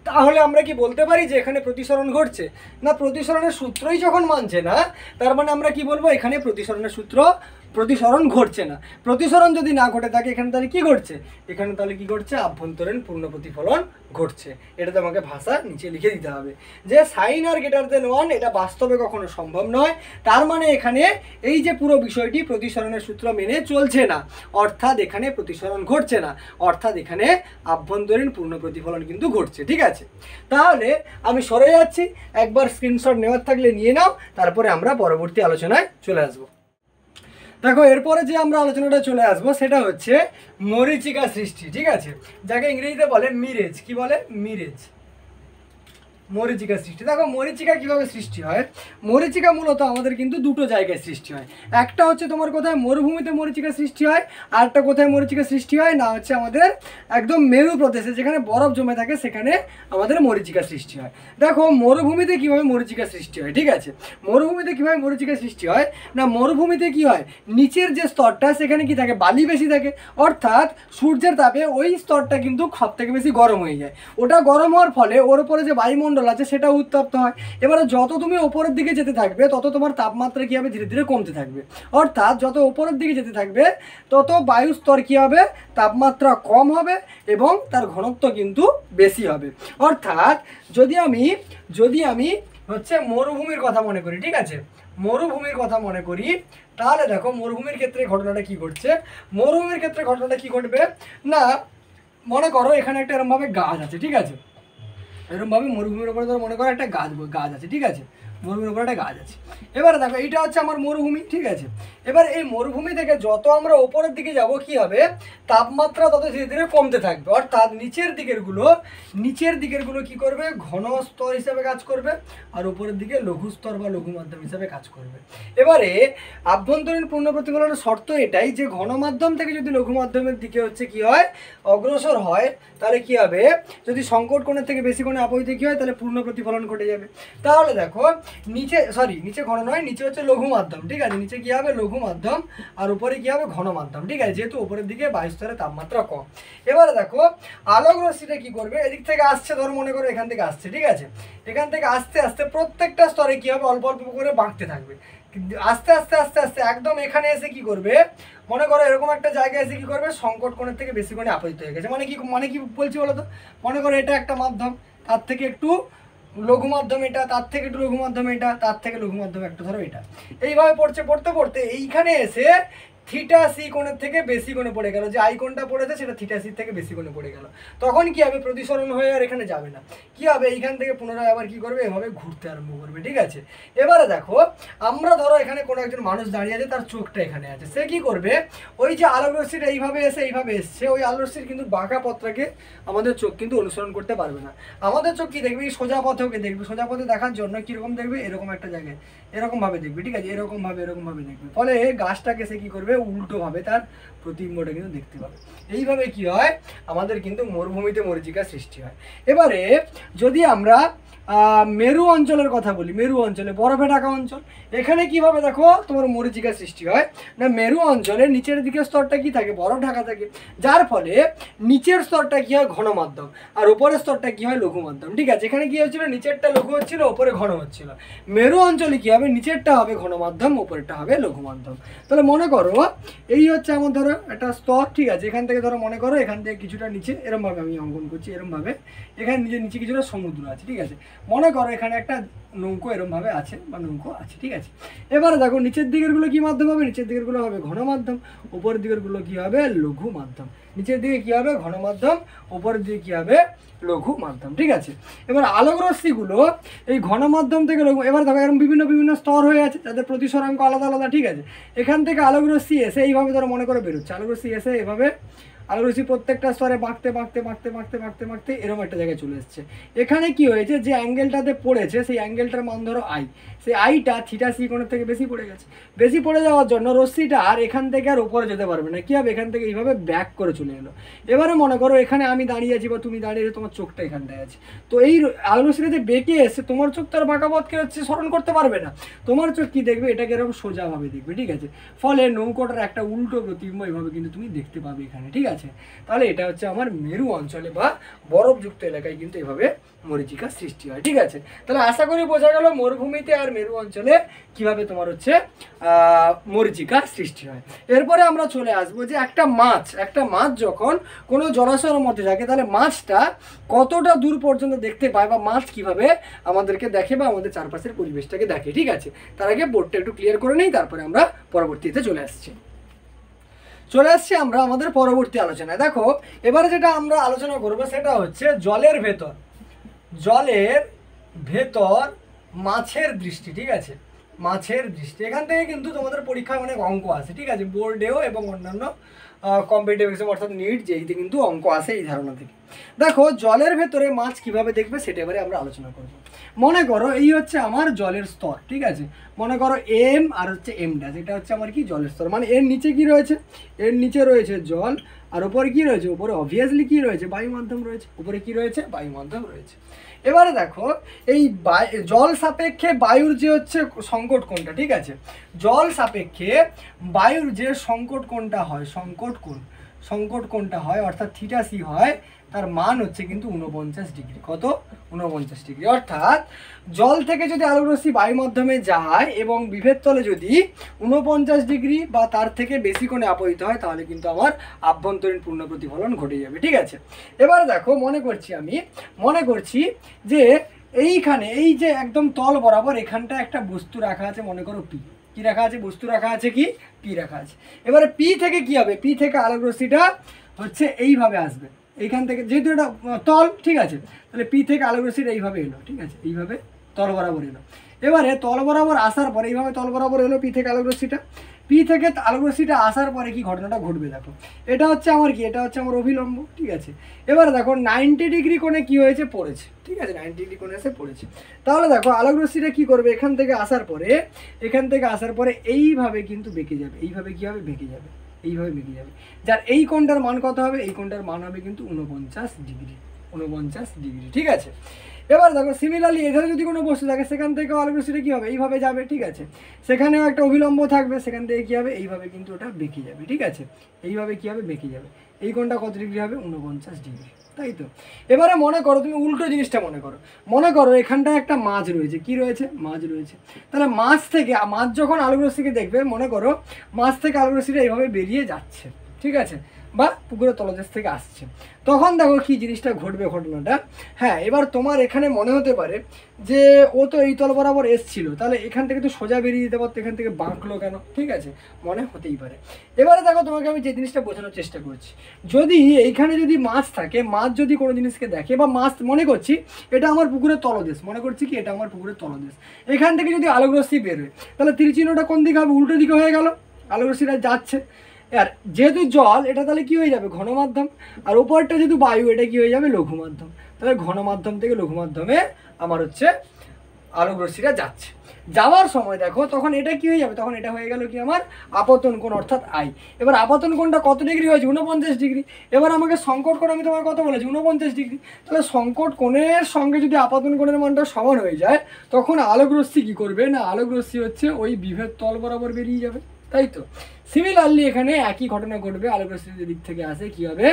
A: তাহলে আমরা কি বলতে পারি যে এখানে প্রতিসরণ ঘটছে না? প্রতিসরণের সূত্রই যখন মানছে না, তার মানে আমরা কি বলবো, এখানে প্রতিসরণ ঘটছে না। প্রতিসরণ যদি না ঘটে থাকে এখানে তাহলে কি ঘটছে? এখানে তাহলে কি ঘটছে? আভ্যন্তরীণ পূর্ণ প্রতিফলন ঘটছে। এটা তো আমাকে ভাষা নিচে লিখে দিতে হবে যে সাইন আর গ্রেটার দেন 1 এটা বাস্তবে কখনো সম্ভব নয়। তার মানে এখানে এই যে পুরো বিষয়টি প্রতিসরণের সূত্র মেনে চলছে না, অর্থাৎ এখানে প্রতিসরণ ঘটছে না, অর্থাৎ এখানে আভ্যন্তরীণ পূর্ণ প্রতিফলন কিন্তু ঘটছে। ঠিক আছে, তাহলে আমি সরে যাচ্ছি, একবার স্ক্রিনশট নেওয়ার থাকলে নিয়ে নাও, তারপরে আমরা পরবর্তী আলোচনায় চলে আসবো। দেখো এরপরে যে আমরা আলোচনাটা চলে আসবো সেটা হচ্ছে মরীচিকা সৃষ্টি। ঠিক আছে, যাকে ইংরেজিতে বলে মিরেজ। কি বলে? মিরেজ, মরীচিকা সৃষ্টি। দেখো মরীচিকা কিভাবে সৃষ্টি হয়? মরীচিকা মূলত আমাদের কিন্তু দুটো জায়গায় সৃষ্টি হয়। একটা হচ্ছে তোমার কোথায় মরুভূমিতে মরীচিকা সৃষ্টি হয়, আর একটা কোথায় মরীচিকা সৃষ্টি হয় না হচ্ছে আমাদের একদম মেরু প্রদেশে যেখানে বরফ জমে থাকে সেখানে আমাদের মরীচিকা সৃষ্টি হয়। দেখো মরুভূমিতে কিভাবে মরীচিকা সৃষ্টি হয়। ঠিক আছে, মরুভূমিতে কিভাবে মরীচিকা সৃষ্টি হয় না, মরুভূমিতে কি হয়, নিচের যে স্তরটা সেখানে কি থাকে, বালি বেশি থাকে, অর্থাৎ সূর্যের তাপে ওই স্তরটা কিন্তু সব থেকে বেশি গরম হয়ে যায়। ওটা গরম হওয়ার ফলে ওর উপরে যে বায়ুমণ্ডল আছে সেটা উত্তপ্ত হয়। এবারে যত তুমি ওপরের দিকে যেতে থাকবে তত তোমার তাপমাত্রা কি হবে, ধীরে ধীরে কমতে থাকবে। অর্থাৎ যত ওপরের দিকে যেতে থাকবে তত বায়ু স্তর কি হবে, তাপমাত্রা কম হবে এবং তার ঘনত্ব কিন্তু বেশি হবে। অর্থাৎ যদি আমি হচ্ছে মরুভূমির কথা মনে করি, ঠিক আছে, মরুভূমির কথা মনে করি, তাহলে দেখো মরুভূমির ক্ষেত্রে ঘটনাটা কি ঘটছে। মরুভূমির ক্ষেত্রে ঘটনাটা কি ঘটবে না, মনে করো এখানে একটা এরকমভাবে গাছ আছে। ঠিক আছে, এরকমভাবে মরুভূমির উপরে ধরো মনে করো একটা গাছ আছে। ঠিক আছে, মরুভূমির উপরে একটা গাছ আছে। এবারে দেখো এইটা হচ্ছে আমার মরুভূমি। ঠিক আছে, এবার এই মরুভূমি থেকে যত আমরা ওপরের দিকে যাব কি হবে, তাপমাত্রা তত ধীরে ধীরে কমতে থাকবে। অর্থাৎ নিচের দিকেরগুলো কি করবে, ঘন স্তর হিসাবে কাজ করবে, আর উপরের দিকে লঘু স্তর বা লঘু মাধ্যম হিসাবে কাজ করবে। এবারে আভ্যন্তরীণ পূর্ণ প্রতিফলনের শর্ত এটাই যে ঘন মাধ্যম থেকে যদি লঘু মাধ্যমের দিকে হচ্ছে কি হয়, অগ্রসর হয়, তাহলে কি হবে, যদি সংকট কোণের থেকে বেশি কোণে আপতিত কি হয়, তাহলে পূর্ণ প্রতিফলন ঘটে যাবে। তাহলে দেখো নিচে ঘন নয়, নিচে হচ্ছে লঘু মাধ্যম। ঠিক আছে, নিচে কি হবে, লঘু মাধ্যম, আর উপরে কি হবে, ঘন মাধ্যম। ঠিক আছে, যেহেতু উপরের দিকে বায়ুস্তরের তাপমাত্রা কম। এবারে দেখো আলোক রশ্মিটা কি করবে, এদিক থেকে আসছে, ধরো মনে করো এখান থেকে আসছে। ঠিক আছে, এখান থেকে আস্তে আস্তে প্রত্যেকটা স্তরে কি হবে, অল্প অল্প করে বাঁকতে থাকবে। আস্তে আস্তে আস্তে আস্তে একদম এখানে এসে কি করবে, মনে করো এরকম একটা জায়গায় এসে কি করবে, সংকট কোণের থেকে বেশি কোণে আপতিত হয়ে গেছে। মানে কি বলছি বলো তো, মনে করো এটা একটা মাধ্যম, তার থেকে একটু লঘু মাধ্যম এটা, তার থেকে একটু লঘু মাধ্যম এটা, তার থেকে লঘু মাধ্যম একটা, ধরো এটা, এইভাবে পড়তে পড়তে এইখানে এসে থিটা সি কোণের থেকে বেশি কোণে পড়ে গেল, যে আই কোণটা পড়েছে সেটা থিটা সি থেকে বেশি কোণে পড়ে গেল। তখন কি হবে, প্রতিসরণ হয়ে আর এখানে যাবে না, কি হবে, এইখান থেকে পুনরায় আবার কি করবে, এভাবে ঘুরতে আরম্ভ করবে। ঠিক আছে, এবারে দেখো আমরা ধরো এখানে কোনো একজন মানুষ দাঁড়িয়ে আছে, তার চোখটা এখানে আছে, সে কি করবে, ওই যে আলোক রশ্মিটা এইভাবে এসছে, ওই আলোক রশ্মির কিন্তু বাঁকা পথটাকে আমাদের চোখ কিন্তু অনুসরণ করতে পারবে না। আমাদের চোখ কি দেখবে, এই সোজা পথেকে দেখবে, সোজা পথে দেখার জন্য কিরকম দেখবে, এরকম একটা জায়গায় এরকমভাবে দেখবে। ঠিক আছে, এরকমভাবে দেখবে, ফলে গাছটাকে সে কি করবে, উল্টোভাবে তার প্রতিবিম্বটা কিন্তু দেখতে পাবে। এইভাবে কি হয়, আমাদের কিন্তু মরুভূমিতে মরীচিকা সৃষ্টি হয়। এবারে যদি আমরা মেরু অঞ্চলের কথা বলি, মেরু অঞ্চলে বরফে ঢাকা অঞ্চল, এখানে কিভাবে দেখো তোমার মরীচিকা সৃষ্টি হয় না, মেরু অঞ্চলে নিচের দিকের স্তরটা কি থাকে, বরফ ঢাকা থাকে, যার ফলে নিচের স্তরটা কি হয়, ঘন মাধ্যম, আর উপরের স্তরটা কি হয়, লঘু মাধ্যম। ঠিক আছে, এখানে কি হচ্ছিল, নিচেরটা লঘু হচ্ছিল, উপরে ঘন হচ্ছিল। মেরু অঞ্চলে কি হবে, নিচেরটা হবে ঘন মাধ্যম, উপরেরটা হবে লঘু মাধ্যম। তাহলে মনে করো এই হচ্ছে আমার ধরো একটা স্তর। ঠিক আছে, এখান থেকে ধরো মনে করো এখান থেকে কিছুটা নিচে এরমভাবে আমি অঙ্কন করছি, এরমভাবে এখানে নিচে কিছুটা সমুদ্র আছে। ঠিক আছে, মনে করো এখানে একটা নৌকো এরমভাবে আছে বা নৌকো আছে। ঠিক আছে, এবারে দেখো নিচের দিকেরগুলো কি মাধ্যম হবে, নিচের দিকেরগুলো হবে ঘন মাধ্যম, উপরের দিকেরগুলো কি হবে, লঘু মাধ্যম। নিচের দিকে কি হবে, ঘন মাধ্যম, উপরের দিকে কি হবে, লঘু মাধ্যম। ঠিক আছে, এবার আলোক রশ্মিগুলো এই ঘন মাধ্যম থেকে লঘু, এবার দেখো এরকম বিভিন্ন স্তর হয়ে আছে, তাদের প্রতিসরাঙ্ক আলাদা আলাদা। ঠিক আছে, এখান থেকে আলোক রশ্মি এসে এইভাবে ধরো মনে করে বেরোচ্ছে, আলোক রশ্মি এসে এভাবে আলোক রশ্মি প্রত্যেকটা স্তরে বাঁকতে বাঁকতে বাঁকতে বাঁকতে বাঁকতে বাঁকতে এরকম একটা জায়গায় চলে এসছে। এখানে কি হয়েছে, যে অ্যাঙ্গেলটাতে পড়েছে সেই অ্যাঙ্গেলটার মান ধরো আই, সেই আইটা থিটা সি কোণের থেকে বেশি পড়ে গেছে। বেশি পড়ে যাওয়ার জন্য রশ্মিটা আর এখান থেকে আর উপরে যেতে পারবে না, কী হবে, এখান থেকে এইভাবে ব্যাক করে চলে এলো। এবারে মনে করো এখানে আমি দাঁড়িয়ে আছি বা তুমি দাঁড়িয়ে আছো, তোমার চোখটা এখানটায় আছে, তো এই আলোক রশ্মিটা যে বেঁকে এসে তোমার চোখ তার বাঁকা পথকে হচ্ছে স্মরণ করতে পারবে না, তোমার চোখ কি দেখবে, এটাকে এরকম সোজাভাবে দেখবে, ঠিক আছে। ফলে নৌকোটার একটা উল্টো প্রতিবিম্ব এইভাবে কিন্তু তুমি দেখতে পাবে এখানে, ঠিক আছে। তাহলে এটা হচ্ছে আমার মেরু অঞ্চলে বা বরফযুক্ত এলাকায় কিন্তু এভাবে মরীচিকা সৃষ্টি হয়, ঠিক আছে। তাহলে আশা করি বোঝা গেল মরুভূমিতে আর মেরু অঞ্চলে কিভাবে তোমার হচ্ছে মরীচিকা সৃষ্টি হয়। এরপরে আমরা চলে আসবো যে একটা মাছ যখন কোনো জলাশয়ের মধ্যে থাকে, তাহলে মাছটা কতটা দূর পর্যন্ত দেখতে পায় বা মাছ কিভাবে আমাদেরকে দেখে বা আমাদের চারপাশের পরিবেশটাকে দেখে, ঠিক আছে। তার আগে বোর্ডটা একটু ক্লিয়ার করে নিই, তারপরে আমরা পরবর্তীতে চলে আসছি আমরা আমাদের পরবর্তী আলোচনায়। দেখো এবারে যেটা আমরা আলোচনা করবো সেটা হচ্ছে জলের ভেতর মাছের দৃষ্টি, ঠিক আছে। মাছের দৃষ্টি, এখান থেকে কিন্তু তোমাদের পরীক্ষায় অনেক অঙ্ক আসে, ঠিক আছে, বোর্ডেও এবং অন্যান্য কম্পিটিটিভ এক্সাম অর্থাৎ নিট যেইতে কিন্তু অঙ্ক আসে এই ধারণা থেকে। দেখো জলের ভেতরে মাছ কিভাবে দেখবে সেটা এবারে আমরা আলোচনা করব। মনে করো এই হচ্ছে আমার জলের স্তর, ঠিক আছে। মনে করো এম আর হচ্ছে এম ড্যাশ, এটা হচ্ছে আমার কি জলের স্তর, মানে এর নিচে কি রয়েছে, এর নিচে রয়েছে জল, আর উপরে কি রয়েছে, উপরে অবভিয়াসলি কি রয়েছে, বায়ু মাধ্যম রয়েছে, উপরে কি রয়েছে, বায়ু মাধ্যম রয়েছে। এবারে দেখো এই জল সাপেক্ষে বায়ুর যে হচ্ছে সংকট কোণটা, ঠিক আছে, জল সাপেক্ষে বায়ুর যে সংকট কোণটা হয় অর্থাৎ থিটা সি হয়, তার মান হচ্ছে কিন্তু 49 ডিগ্রি। কত? 49 ডিগ্রি। অর্থাৎ জল থেকে যদি আলোক রশ্মি বায়ু মাধ্যমে যায় এবং বিভেদ তলে যদি 49 ডিগ্রি বা তার থেকে বেশি কোণে আপতিত হয়, তাহলে কিন্তু আমার আভ্যন্তরীণ পূর্ণ প্রতিফলন ঘটে যাবে, ঠিক আছে। এবার দেখো মনে করছি যে এইখানে এই যে একদম তল বরাবর এখানটা একটা বস্তু রাখা আছে, মনে করো পি। কি রাখা আছে? বস্তু রাখা আছে, কি পি রাখা আছে। এবারে পি থেকে কি হবে, পি থেকে আলোক রশ্মিটা হচ্ছে এইভাবে আসবে, এইখান থেকে যেহেতু এটা তল, ঠিক আছে, তাহলে পি থেকে আলোক রশ্মিটা এইভাবে এলো, ঠিক আছে, এইভাবে তল বরাবর এলো। এবারে তল বরাবর আসার পরে এইভাবে তল বরাবর এলো পি থেকে আলোক রশ্মিটা, পি থেকে আলোক রশ্মিটা আসার পরে কি ঘটনাটা ঘটবে দেখো, এটা হচ্ছে আমার কি, এটা হচ্ছে আমার অভিলম্ব, ঠিক আছে। এবারে দেখো 90 ডিগ্রি কোণে কি হয়েছে, পড়েছে, ঠিক আছে, 90 ডিগ্রি কোণে এসে পড়েছে। তাহলে দেখো আলোক রশ্মিটা কি করবে, এখান থেকে আসার পরে এইভাবে কিন্তু বেঁকে যাবে, এইভাবে কি হবে, বেঁকে যাবে, এইভাবে বেঁকে যাবে। যার এই কোণটার মান কত হবে, এই কোণটার মান হবে কিন্তু 49 ডিগ্রি, ঠিক আছে। এবার দেখো সিমিলারলি এখানে যদি কোনো বস্তু থাকে সেখান থেকেও আলোক রশ্মিটা কী হবে, এইভাবে যাবে, ঠিক আছে। সেখানেও একটা অভিলম্ব থাকবে, সেখান থেকে কী হবে, এইভাবে কিন্তু ওটা বেঁকে যাবে, ঠিক আছে, এইভাবে কী হবে, বেঁকে যাবে। এই কোণটা কত ডিগ্রি হবে, 49 ডিগ্রি, তাই তো। এবারে মনে করো তুমি উল্টো জিনিসটা মনে করো এখানটায় একটা মাছ রয়েছে, কি রয়েছে, মাছ রয়েছে। তাহলে মাছ যখন আলোক রশ্মিকে দেখবে, মনে করো মাছ থেকে আলোক রশ্মিটা এইভাবে বেরিয়ে যাচ্ছে, ঠিক আছে, বা পুকুরের তলদেশ থেকে আসছে, তখন দেখো কি জিনিসটা ঘটবে ঘটনাটা। হ্যাঁ, এবার তোমার এখানে মনে হতে পারে যে ও তো এই তল বরাবর এসছিল, তাহলে এখান থেকে তো সোজা বেরিয়ে যেতে পারতো, এখান থেকে বাঁকলো কেন, ঠিক আছে, মনে হতেই পারে। এবারে দেখো তোমাকে আমি যে জিনিসটা বোঝানোর চেষ্টা করছি, যদি এইখানে যদি মাছ থাকে, মাছ যদি কোনো জিনিসকে দেখে বা মাছ মনে করছি এটা আমার পুকুরের তলদেশ, এখান থেকে যদি আলোক রশ্মি বেরোয়, তাহলে তীরচিহ্নটা কোন দিকে হবে, উল্টো দিকে হয়ে গেল, আলোক রশ্মিটা যাচ্ছে। আর যেহেতু জল, এটা তাহলে কি হয়ে যাবে, ঘন মাধ্যম, আর উপরটা যেহেতু বায়ু, এটা কি হয়ে যাবে, লঘু মাধ্যম। তাহলে ঘন মাধ্যম থেকে লঘু মাধ্যমে আমার হচ্ছে আলোক রশ্মিটা যাচ্ছে। যাওয়ার সময় দেখো তখন এটা কি হয়ে যাবে, তখন এটা হয়ে গেল কি আমার আপতন কোণ অর্থাৎ আই। এবার আপতন কোণটা কত ডিগ্রি হয়েছে, 49 ডিগ্রি। এবার আমাকে সংকট কোণ আমি তোমার কত বলেছি, 49 ডিগ্রি। তাহলে সংকট কোণের সঙ্গে যদি আপতন কোণের মানটা সমান হয়ে যায়, তখন আলোক রশ্মি কী করবে না, আলোক রশ্মি হচ্ছে ওই বিভেদ তল বরাবর বেরিয়ে যাবে, তাই তো। সিমিলারলি এখানে একই ঘটনা ঘটবে, আলোক রশ্মি দিক থেকে আসে কি হবে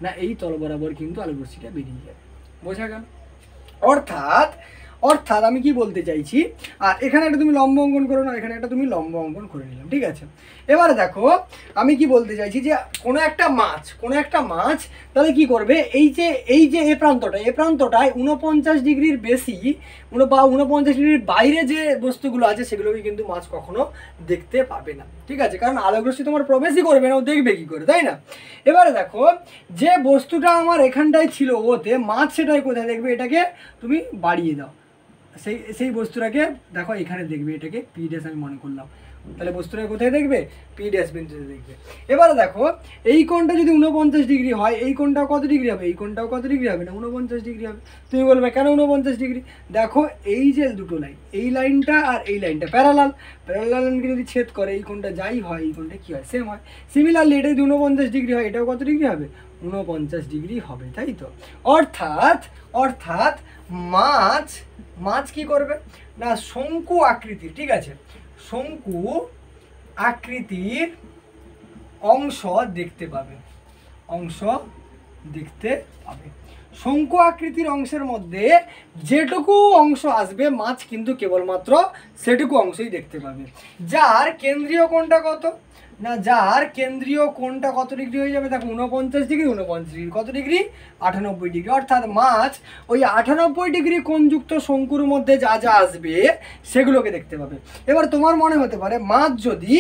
A: না, এই তল বরাবর কিন্তু আলোক রশ্মিটা বেরিয়ে যাবে, বোঝা গেল। অর্থাৎ আমি কি বলতে চাইছি, আর এখানে একটা তুমি লম্ব অঙ্কন করো না, এখানে একটা তুমি লম্ব অঙ্কন করে নিলাম, ঠিক আছে। এবারে দেখো আমি কি বলতে চাইছি যে কোনো একটা মাছ তাহলে কি করবে, এই যে এ প্রান্তটায় 49 ডিগ্রির বেশি বা 49 ডিগ্রির বাইরে যে বস্তুগুলো আছে সেগুলোকে কিন্তু মাছ কখনো দেখতে পাবে না, ঠিক আছে, কারণ আলোক রশ্মি তোমার প্রবেশই করবে না, ও দেখবে কি করে, তাই না। এবারে দেখো যে বস্তুটা আমার এখানটায় ছিল ওতে, মাছ সেটাই কোথায় দেখবে, এটাকে তুমি বাড়িয়ে দাও, সেই বস্তুটাকে দেখো এখানে দেখবে, এটাকে পি ড্যাশ আমি মনে করলাম, তাহলে বস্তুটা কোথায় দেখবে, পি ড্যাশ বিন্দুতে দেখবে। এবারে দেখো এই কোণটা যদি 49 ডিগ্রি হয়, এই কোণটাও কত ডিগ্রি হবে, এই কোণটাও কত ডিগ্রি হবে না 49 ডিগ্রি হবে। তুমি বলবে কেন 49 ডিগ্রি, দেখো এই যে দুটো লাইন, এই লাইনটা আর এই লাইনটা প্যারালাল, প্যারালাল লাইনকে যদি ছেদ করে এই কোণটা যাই হয় এই কোণটা কি হয়, সেম হয়। সিমিলারলি এটা যদি 49 ডিগ্রি হয়, এটাও কত ডিগ্রি হবে, 49 ডিগ্রি হবে, তাই তো। অর্থাৎ অর্থাৎ মাছ মাছ কি করবে না, শঙ্কু আকৃতির, ঠিক আছে, শঙ্কু আকৃতির অংশ দেখতে পাবে, অংশ দেখতে পাবে। শঙ্কু আকৃতির অংশের মধ্যে যেটুকু অংশ আসবে মাছ কিন্তু কেবলমাত্র সেটুকু অংশই দেখতে পাবে। যার কেন্দ্রীয় কোণটা কত না, যার কেন্দ্রীয় কোণটা কত ডিগ্রি হয়ে যাবে, দেখো 49 ডিগ্রি, 49 ডিগ্রি কত ডিগ্রি, 98 ডিগ্রি। অর্থাৎ মাছ ওই 98 ডিগ্রি কোণযুক্ত শঙ্কুর মধ্যে যা যা আসবে সেগুলোকে দেখতে পাবে। এবার তোমার মনে হতে পারে মাছ যদি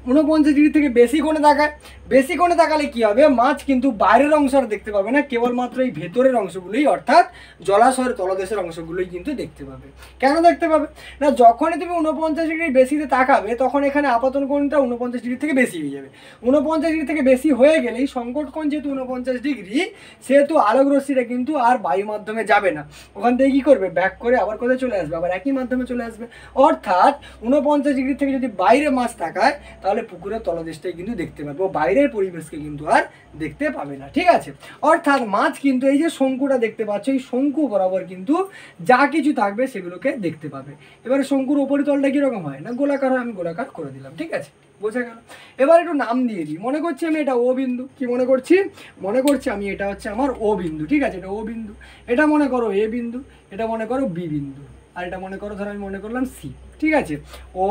A: 49 ডিগ্রি থেকে বেশি কোণে তাকায়, বেশি কোণে তাকালে কি হবে, মাছ কিন্তু বাইরের অংশ আর দেখতে পাবে না, কেবলমাত্র এই ভেতরের অংশগুলোই অর্থাৎ জলাশয়ের তলদেশের অংশগুলোই কিন্তু দেখতে পাবে। কেন দেখতে পাবে না, যখনই তুমি 49 ডিগ্রি বেশিতে তাকাবে তখন এখানে আপতন কোণটা 49 ডিগ্রি থেকে বেশি হয়ে যাবে। 49 ডিগ্রি থেকে বেশি হয়ে গেলেই সংকট কোণ যেহেতু 49 ডিগ্রি, সেহেতু আলোক রশ্মিটা কিন্তু আর বায়ু মাধ্যমে যাবে না, ওখান থেকে কী করবে, ব্যাক করে আবার কোথায় চলে আসবে, আবার একই মাধ্যমে চলে আসবে। অর্থাৎ 49 ডিগ্রি থেকে যদি বাইরে মাছ তাকায় তাহলে পুকুরের তলদেশটাই কিন্তু দেখতে পাবে, ও বাইরের পরিবেশকে কিন্তু আর দেখতে পাবে না, ঠিক আছে। অর্থাৎ মাছ কিন্তু এই যে শঙ্কুটা দেখতে পাচ্ছ, এই শঙ্কু বরাবর কিন্তু যা কিছু থাকবে সেগুলোকে দেখতে পাবে। এবারে শঙ্কুর উপরিতলটা কীরকম হয় না, গোলাকার হয়, আমি গোলাকার করে দিলাম, ঠিক আছে, বোঝা গেল। এবার একটু নাম দিয়ে দিই, মনে করছি আমি এটা ও বিন্দু, কি মনে করছি, মনে করছি আমি এটা হচ্ছে আমার ও বিন্দু, ঠিক আছে, এটা ও বিন্দু। এটা মনে করো এ বিন্দু, এটা মনে করো বি বিন্দু, আর এটা মনে করো ধরো আমি মনে করলাম সি, ঠিক আছে, ও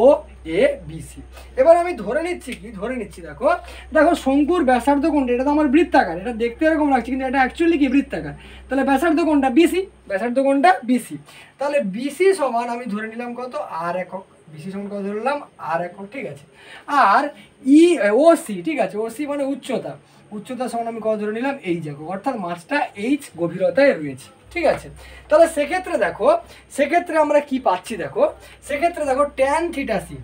A: এ বি সি। এবার আমি ধরে নিচ্ছি কি, ধরে নিচ্ছি দেখো, দেখো শঙ্কুর ব্যাসার্ধ কোণটা, এটা তো আমার বৃত্তাকার, এটা দেখতে এরকম লাগছে কিন্তু এটা অ্যাকচুয়ালি কি বৃত্তাকার। তাহলে ব্যাসার্ধ কোণটা বিসি, ব্যাসার্ধ কোণটা বিসি, তাহলে বিসি সমান আমি ধরে নিলাম কত, আর একক, বিসি সমান কত ধরলাম, আর একক, ঠিক আছে। আর ই ও সি, ঠিক আছে, ও সি মানে উচ্চতা, উচ্চতা সমান আমি কত ধরে নিলাম, এই একক, অর্থাৎ মাছটা এইচ গভীরতায় রয়েছে, ঠিক আছে। তাহলে সেক্ষেত্রে দেখো, সেক্ষেত্রে আমরা কি পাচ্ছি দেখো, সেক্ষেত্রে দেখো tan theta C,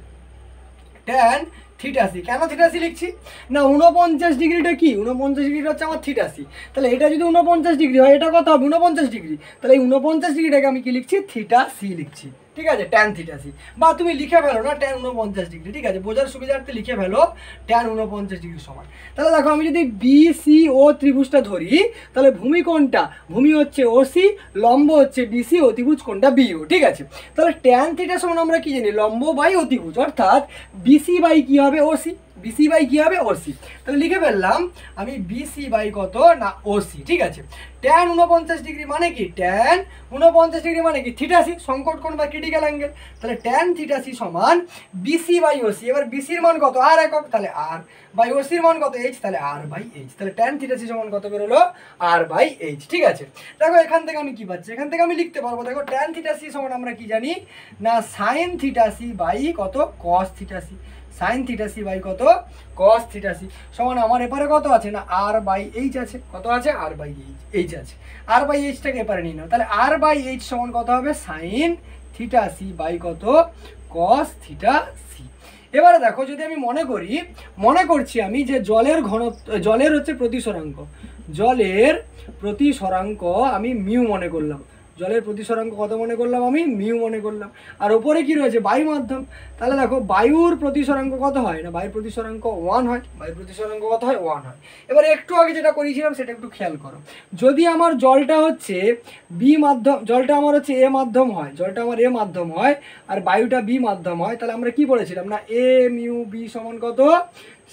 A: tan theta C, কেন থিটা সি লিখছি না, 49 ডিগ্রিটা কি, 49 ডিগ্রিটা হচ্ছে আমার থিটা সি, তাহলে এটা যদি 49 ডিগ্রি হয় এটা কত হবে 49 ডিগ্রি, তাহলে এই 49 ডিগ্রিটাকে আমি কি লিখছি, থিটা সি লিখছি, ঠিক আছে, ট্যান থিটা সি। বা তুমি লিখে ফেলো না ট্যান 49 ডিগ্রি, ঠিক আছে, বোঝার সুবিধার্থে লিখে ফেলো ট্যান 49 ডিগ্রি সমান। তাহলে দেখো আমি যদি বি সি ও ত্রিভুজটা ধরি, তাহলে ভূমি কোণটা, ভূমি হচ্ছে ও সি, লম্ব হচ্ছে বিসি, অতিভুজ কোণটা বিও, ঠিক আছে। তাহলে ট্যান থিটা সমান আমরা কি জানি, লম্ব বাই অতিভুজ, অর্থাৎ বিসি বাই কি হবে, ওসি, বিসি বাই কি হবে, ওসি। তাহলে লিখে ফেললাম আমি বিসি বাই কত না ওসি, ঠিক আছে। ট্যান 49 ডিগ্রি মানে কি, ট্যান 49 ডিগ্রি মানে কি, থিটা সি, সংকট কোণ বা ক্রিটিক্যাল অ্যাঙ্গেল। তাহলে ট্যান থিটা সি সমান বিসি বাই ওসি। এবার বিসির মান কত, আর একক, তাহলে আর বাই ওসির মান কত, এইচ, তাহলে আর বাই এইচ। তাহলে ট্যান থিটা সি সমান কত বেরোলো, আর বাই এইচ, ঠিক আছে। দেখো এখান থেকে আমি কি পাচ্ছি, এখান থেকে আমি লিখতে পারবো, দেখো ট্যান থিটা সি সমান আমরা কি জানি না, সাইন থিটা সি বাই কত, cos theta C, sine theta C by কত, কস থিটা সি সমান আমার এপারে কত আছে না, আর বাই এইচ আছে, কত আছে, আর বাই এইচ আছে। আর বাই এইচটাকে এপারে নিয়ে নাও, তাহলে আর বাই এইচ সমান কত হবে, সাইন থিটা সি বাই কত, কস থিটা সি। এবারে দেখো যদি আমি মনে করছি আমি যে জলের ঘনত্ব, জলের হচ্ছে প্রতিসরাঙ্ক, জলের প্রতিসরাঙ্ক আমি মিউ মনে করলাম, জলের প্রতিসরাঙ্ক কত মনে করলাম, আমি মিউ মনে করলাম। আর ওপরে কি রয়েছে, বায়ু মাধ্যম, তাহলে দেখো বায়ুর প্রতিসরাঙ্ক কত হয় না, বায়ুর প্রতিসরাঙ্ক 1 হয়, বায়ুর প্রতিসরাঙ্ক কত হয়, 1 হয়। এবার একটু আগে যেটা করেছিলাম সেটা একটু খেয়াল করো, যদি আমার জলটা হচ্ছে বি মাধ্যম, জলটা আমার হচ্ছে এ মাধ্যম হয়, জলটা আমার এ মাধ্যম হয় আর বায়ুটা বি মাধ্যম হয়, তাহলে আমরা কি বলেছিলাম না, এ মিউ বি সমান কত,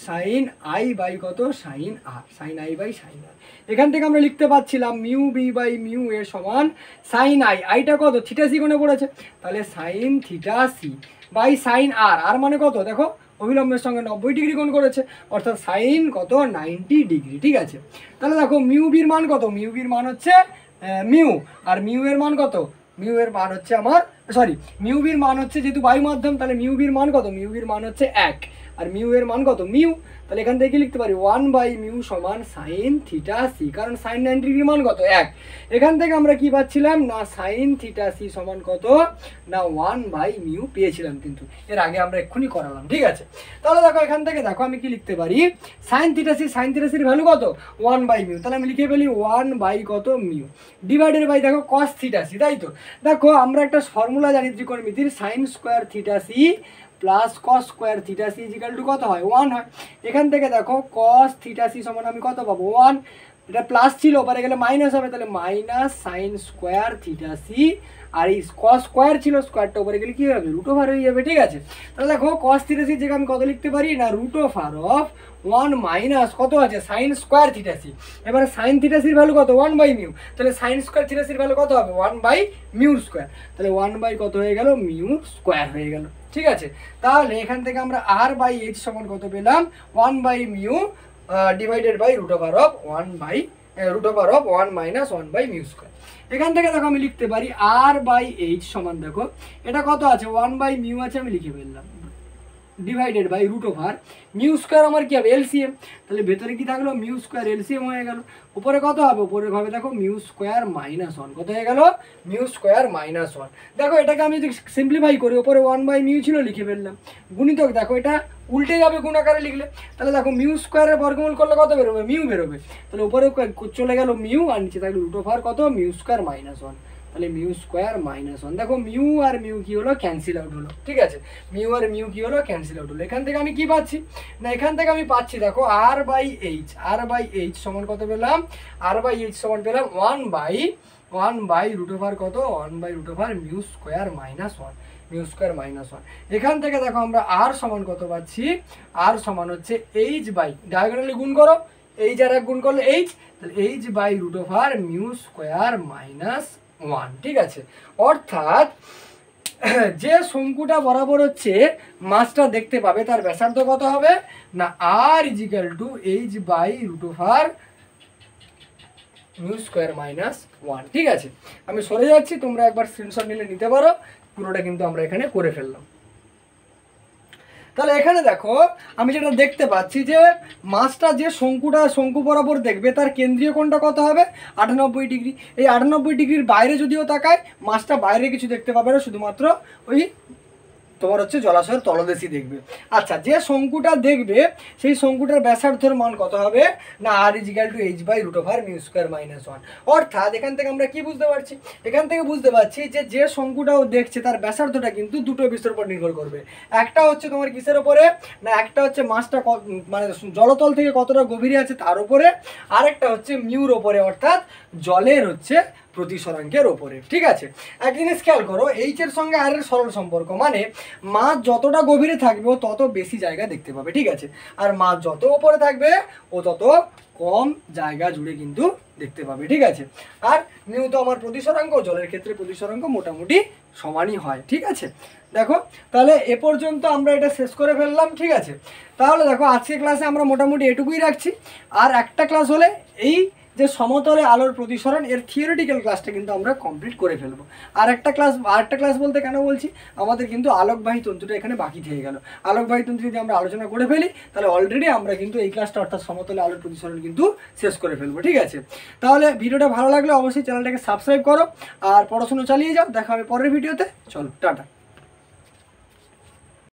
A: সাইন আই বাই কত, sine R, sine I by sine আর। এখান থেকে আমরা লিখতে পাচ্ছিলাম mu B by mu A সমান সাইন আই, আইটা কত, থিটা সি কোণে পড়েছে, তাহলে sine theta C by sine r, r মানে কত দেখো অবিলম্বের সঙ্গে 90 ডিগ্রি কোণ করেছে, অর্থাৎ সাইন কত 90 ডিগ্রি, ঠিক আছে। তাহলে দেখো মিউ বির মান কত, মিউ বির মান হচ্ছে মিউ, আর মিউ এর মান কত, মিউ এর মান হচ্ছে আমার, সরি মিউ বির মান হচ্ছে যেহেতু বায়ু মাধ্যম, তাহলে মিউ বির মান কত, মিউ বির মান হচ্ছে 1, আর মিউ এর মান কত মিউ, তাহলে এখান থেকে লিখতে পারি 1/μ সমান সাইন থিটা সি, কারণ সাইন 90 ডিগ্রি মান কত 1। এখান থেকে আমরা কি পাচ্ছিলাম না সাইন থিটা সি সমান কত না 1/μ পেয়েছিলাম, কিন্তু এর আগে আমরা এক্ষুনি করালাম, ঠিক আছে। তাহলে দেখো এখান থেকে দেখো আমি কি লিখতে পারি সাইন থিটা সির ভ্যালু কত 1/μ, তাহলে আমি লিখে ফেলি 1 কত মিউ ডিভাইডেড বাই দেখো কস থিটা সি, তাই তো। দেখো আমরা একটা ফর্মুলা জানি ত্রিকোণমিতির, sine square theta C plus cos square theta C is equal to কত হয় 1 হয়। এখান থেকে দেখো কস থিটা সি সমান আমি কত পাবো 1, এটা প্লাস ছিল ওপারে গেলে মাইনাস হবে, তাহলে minus sine square theta C, আর এই কস স্কোয়ার ছিল স্কোয়ারটা উপরে গেলে কি হবে রুট ওভার হয়ে যাবে, ঠিক আছে। তাহলে দেখো কস থিটা সির জায়গায় আমি কত লিখতে পারি না রুট ওভার অফ 1 মাইনাস কত আছে সাইন স্কোয়ার থিটা সি। এবারে সাইন থিটা সির ভ্যালু কত 1/μ, তাহলে সাইন স্কোয়ার থিটা সির ভ্যালু কত হবে 1/μ স্কোয়ার, তাহলে 1 কত হয়ে গেল মিউ স্কোয়ার হয়ে গেল, ঠিক আছে। তাহলে এখান থেকে আমরা r/h সমান কত পেলাম 1/μ divided by root over of 1 minus 1/μ square. এখান থেকে দেখো আমি লিখতে পারি r/h সমান দেখো এটা কত আছে 1/μ আছে, আমি লিখে ফেললাম divided by root over mu square আমার কি হবে এলসিএম, তাহলে ভেতরে কি থাকলো মিউ স্কোয়ার এলসিএম হয়ে গেল, উপরে কত হবে উপরে হবে দেখো মিউ স্কোয়ার মাইনাস 1, কত হয়ে গেল মিউ স্কোয়ার মাইনাস 1। দেখো এটাকে আমি যদি সিম্পলিফাই করি উপরে 1/μ ছিল লিখে ফেললাম, গুণিতক দেখো এটা উল্টে যাবে গুণ আকারে লিখলে, তাহলে দেখো মিউ স্কোয়ারের বর্গমূল করলে কত বেরোবে মিউ বেরোবে, তাহলে উপরে চলে গেল মিউ আর নিচে থাকলো রুট ওভার কত মিউ স্কোয়ার মাইনাস 1, তাহলে মিউ স্কোয়ার মাইনাস 1। দেখো মিউ আর মিউ কি হলো ক্যান্সেল আউট হলো, ঠিক আছে, মিউ আর মিউ কি হলো ক্যান্সেল আউট হলো। এখান থেকে আমি কি পাচ্ছি না এখান থেকে আমি পাচ্ছি দেখো r/h সমান কত পেলাম r/h সমান পেলাম 1 রুট ওভার কত 1 root over mu square minus 1, mu square minus 1। এখান থেকে দেখো আমরা r সমান কত পাচ্ছি, r সমান হচ্ছে h বাই ডায়াগোনালি গুণ করো h আর এক গুণ করলে h, তাহলে h by root over mu square minus 1, ঠিক আছে। অর্থাৎ যে শঙ্কুটা বরাবর হচ্ছে মাছটা দেখতে পাবে তার ব্যাসার্ধ কত হবে না r is equal to h by root over mu square minus 1, ঠিক আছে। আমি সরে যাচ্ছি, তোমরা একবার স্ক্রিনশট নিলে নিতে পারো, পুরোটা কিন্তু আমরা এখানে করে ফেললাম। তাহলে এখানে দেখো আমি যেটা দেখতে পাচ্ছি যে মাছটা যে শঙ্কু বরাবর দেখবে তার কেন্দ্রীয় কোণটা কত হবে 98 ডিগ্রি। এই 98 ডিগ্রির বাইরে যদিও তাকায় মাছটা বাইরে কিছু দেখতে পাবে না, শুধুমাত্র ওই তোমার হচ্ছে জলাশয়ের তলদেশই দেখবে। আচ্ছা যে শঙ্কুটা দেখবে সেই শঙ্কুটার ব্যাসার্ধের মান কত হবে না r is equal to h by root over mu square minus 1। অর্থাৎ এখান থেকে আমরা কি বুঝতে পারছি, এখান থেকে বুঝতে পারছি যে শঙ্কুটাও দেখছে তার ব্যাসার্ধটা কিন্তু দুটো বিষয়ের উপর নির্ভর করবে। একটা হচ্ছে তোমার কিসের ওপরে না একটা হচ্ছে মাছটা মানে জলতল থেকে কতটা গভীরে আছে তার উপরে, আরেকটা হচ্ছে মিউর ওপরে অর্থাৎ জলের হচ্ছে প্রতিসরাঙ্কের ওপরে, ঠিক আছে। এক জিনিস খেয়াল করো h এর সঙ্গে r এর সরল সম্পর্ক, মানে মাছ যতটা গভীরে থাকবে ও তত বেশি জায়গা দেখতে পাবে, ঠিক আছে, আর মাছ যত উপরে থাকবে ও তত কম জায়গা জুড়ে কিন্তু দেখতে পাবে, ঠিক আছে। আর মিউ তো আমার প্রতিসরাঙ্ক, জলের ক্ষেত্রে প্রতিসরাঙ্ক মোটামুটি সমানই হয়, ঠিক আছে। দেখো তাহলে এ পর্যন্ত আমরা এটা শেষ করে ফেললাম, ঠিক আছে। তাহলে দেখো আজকের ক্লাসে আমরা মোটামুটি এটুকুই রাখছি, আর একটা ক্লাস হলে এই যে সমতলে আলোর প্রতিসরণ এর থিওরিটিক্যাল ক্লাসটা কিন্তু আমরা কমপ্লিট করে ফেলবো। আরেকটা ক্লাস বলতে কেন বলছি, আমাদের কিন্তু আলোকবাহী তন্তুটা এখানে বাকি থেকে গেল। আলোকবাহী তন্ত্র যদি আমরা আলোচনা করে ফেলি তাহলে অলরেডি আমরা কিন্তু এই ক্লাসটা অর্থাৎ সমতলে আলোর প্রতিসরণ কিন্তু শেষ করে ফেলবো, ঠিক আছে। তাহলে ভিডিওটা ভালো লাগলে অবশ্যই চ্যানেলটাকে সাবস্ক্রাইব করো আর পড়াশোনা চালিয়ে যাও। দেখা হবে পরের ভিডিওতে, চলো টাটা।